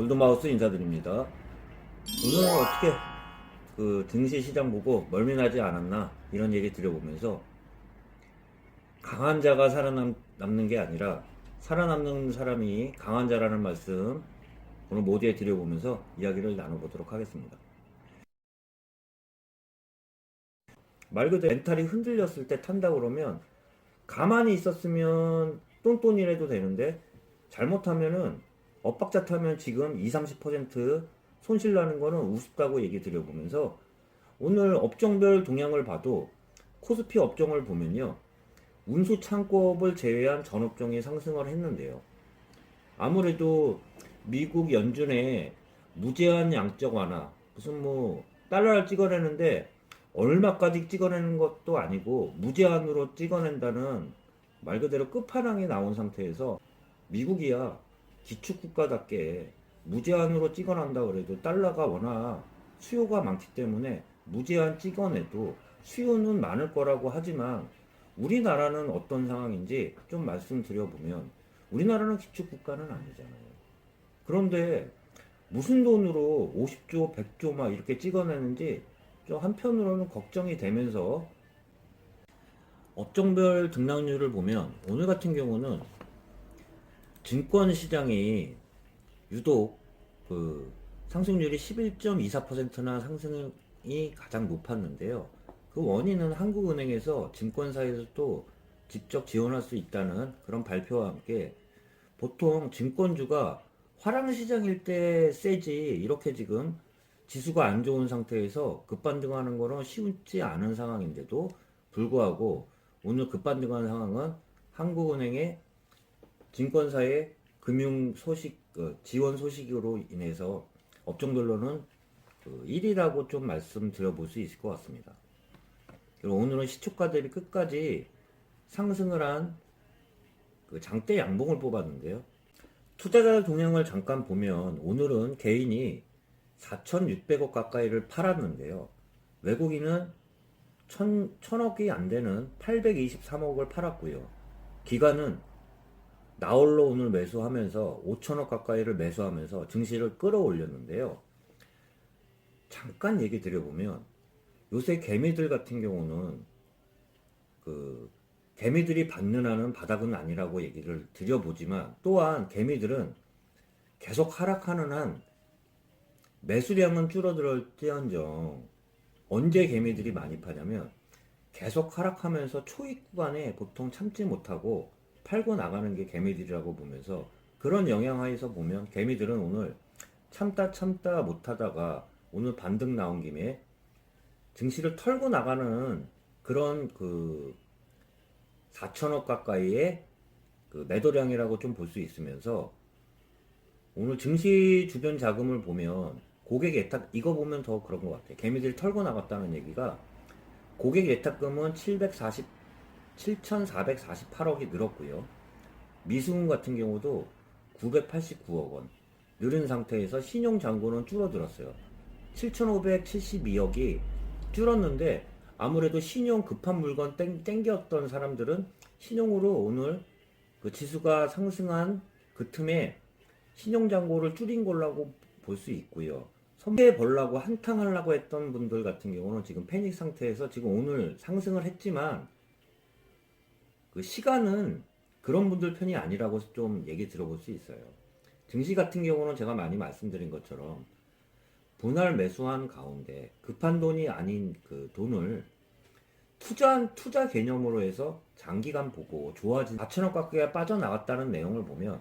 골드마우스 인사드립니다. 오늘은 어떻게 증시 시장 보고 멀미나지 않았나 이런 얘기 드려보면서 강한 자가 살아남는 게 아니라 살아남는 사람이 강한 자라는 말씀 오늘 모두에 드려보면서 이야기를 나눠보도록 하겠습니다. 말 그대로 멘탈이 흔들렸을 때 탄다 그러면 가만히 있었으면 똔똔이라도 되는데 잘못하면은 엇박자 타면 지금 20-30% 손실 나는 거는 우습다고 얘기 드려보면서 오늘 업종별 동향을 봐도 코스피 업종을 보면요. 운수 창고업을 제외한 전 업종이 상승을 했는데요. 아무래도 미국 연준의 무제한 양적 완화, 무슨 달러를 찍어내는데 얼마까지 찍어내는 것도 아니고 무제한으로 찍어낸다는 말 그대로 끝판왕이 나온 상태에서 미국이야 기축국가답게 무제한으로 찍어낸다 그래도 달러가 워낙 수요가 많기 때문에 무제한 찍어내도 수요는 많을 거라고 하지만 우리나라는 어떤 상황인지 좀 말씀드려보면 우리나라는 기축국가는 아니잖아요. 그런데 무슨 돈으로 50조, 100조 막 이렇게 찍어내는지 좀 한편으로는 걱정이 되면서 업종별 등락률을 보면 오늘 같은 경우는 증권 시장이 유독 상승률이 11.24%나 상승이 가장 높았는데요. 그 원인은 한국은행에서 증권사에서 또 직접 지원할 수 있다는 그런 발표와 함께 보통 증권주가 화랑시장일 때 세지 이렇게 지금 지수가 안 좋은 상태에서 급반등하는 거는 쉽지 않은 상황인데도 불구하고 오늘 급반등하는 상황은 한국은행의 증권사의 금융 소식, 지원 소식으로 인해서 업종별로는 1위라고 좀 말씀드려 볼 수 있을 것 같습니다. 그리고 오늘은 시초가 대비 끝까지 상승을 한 장대 양봉을 뽑았는데요. 투자자 동향을 잠깐 보면 오늘은 개인이 4,600억 가까이를 팔았는데요. 외국인은 1,000억이 안 되는 823억을 팔았고요. 기관은 나홀로 오늘 매수하면서 5천억 가까이를 매수하면서 증시를 끌어올렸는데요. 잠깐 얘기 드려보면 요새 개미들 같은 경우는 개미들이 받는 한은 바닥은 아니라고 얘기를 드려보지만 또한 개미들은 계속 하락하는 한 매수량은 줄어들었지언정 언제 개미들이 많이 파냐면 계속 하락하면서 초입 구간에 보통 참지 못하고 팔고 나가는 게 개미들이라고 보면서 그런 영향하에서 보면 개미들은 오늘 참다 못하다가 오늘 반등 나온 김에 증시를 털고 나가는 그런 4천억 가까이의 매도량이라고 좀 볼 수 있으면서 오늘 증시 주변 자금을 보면 고객 예탁 이거 보면 더 그런 것 같아요. 개미들이 털고 나갔다는 얘기가 고객 예탁금은 7,448억이 늘었고요. 미수금 같은 경우도 989억 원 늘은 상태에서 신용 잔고는 줄어들었어요. 7,572억이 줄었는데 아무래도 신용 급한 물건 땡겼던 사람들은 신용으로 오늘 지수가 상승한 그 틈에 신용 잔고를 줄인 걸라고 볼 수 있고요. 선배 벌라고 한탕하려고 했던 분들 같은 경우는 지금 패닉 상태에서 지금 오늘 상승을 했지만 시간은 그런 분들 편이 아니라고 좀 얘기 들어볼 수 있어요. 증시 같은 경우는 제가 많이 말씀드린 것처럼 분할 매수한 가운데 급한 돈이 아닌 돈을 투자 개념으로 해서 장기간 보고 좋아진 4천억 가까이 빠져나갔다는 내용을 보면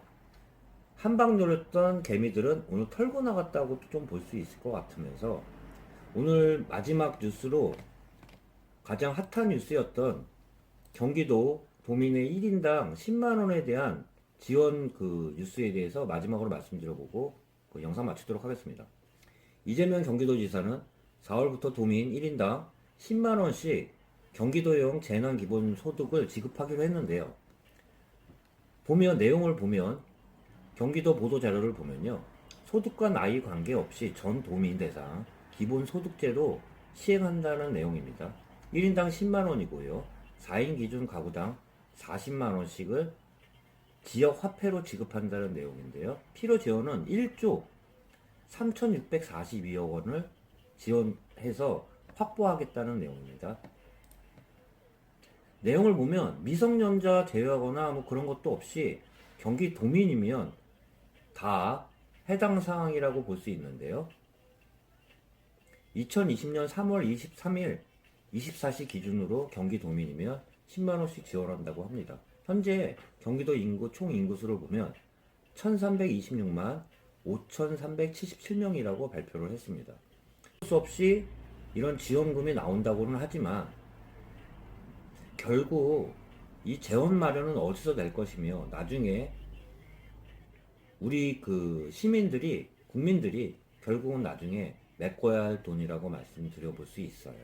한방 노렸던 개미들은 오늘 털고 나갔다고 좀 볼 수 있을 것 같으면서 오늘 마지막 뉴스로 가장 핫한 뉴스였던 경기도 도민의 1인당 10만원에 대한 지원 뉴스에 대해서 마지막으로 말씀드려보고 영상 마치도록 하겠습니다. 이재명 경기도지사는 4월부터 도민 1인당 10만원씩 경기도형 재난기본소득을 지급하기로 했는데요. 내용을 보면 경기도 보도자료를 보면요. 소득과 나이 관계없이 전 도민 대상 기본소득제로 시행한다는 내용입니다. 1인당 10만원이고요. 4인 기준 가구당 40만원씩을 지역 화폐로 지급한다는 내용인데요. 필요 재원은 1조 3,642억 원을 지원해서 확보하겠다는 내용입니다. 내용을 보면 미성년자 제외하거나 뭐 그런 것도 없이 경기도민이면 다 해당 사항이라고 볼 수 있는데요. 2020년 3월 23일 24시 기준으로 경기도민이면 10만원씩 지원한다고 합니다. 현재 경기도 인구 총 인구수를 보면 1326만 5377명이라고 발표를 했습니다. 어쩔 수 없이 이런 지원금이 나온다고는 하지만 결국 이 재원 마련은 어디서 낼 것이며 나중에 우리 그 시민들이 국민들이 결국은 나중에 메꿔야 할 돈이라고 말씀드려 볼 수 있어요.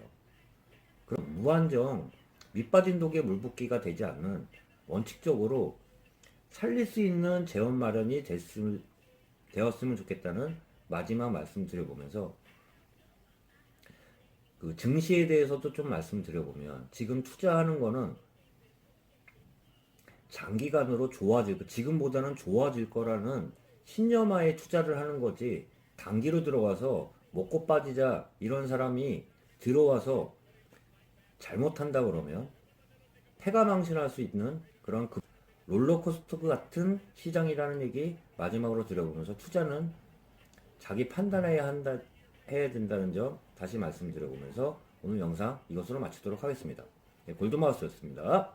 그럼 무한정 밑빠진 독에 물붓기가 되지 않는 원칙적으로 살릴 수 있는 재원 마련이 되었으면 좋겠다는 마지막 말씀드려보면서 그 증시에 대해서도 좀 말씀드려보면 지금 투자하는 거는 장기간으로 지금보다는 좋아질 거라는 신념하에 투자를 하는 거지 단기로 들어가서 먹고 빠지자 이런 사람이 들어와서 잘못한다 그러면 패가망신할 수 있는 그런 롤러코스터 같은 시장이라는 얘기 마지막으로 드려보면서 투자는 자기 판단해야 된다는 점 다시 말씀드려보면서 오늘 영상 이것으로 마치도록 하겠습니다. 골드마우스였습니다.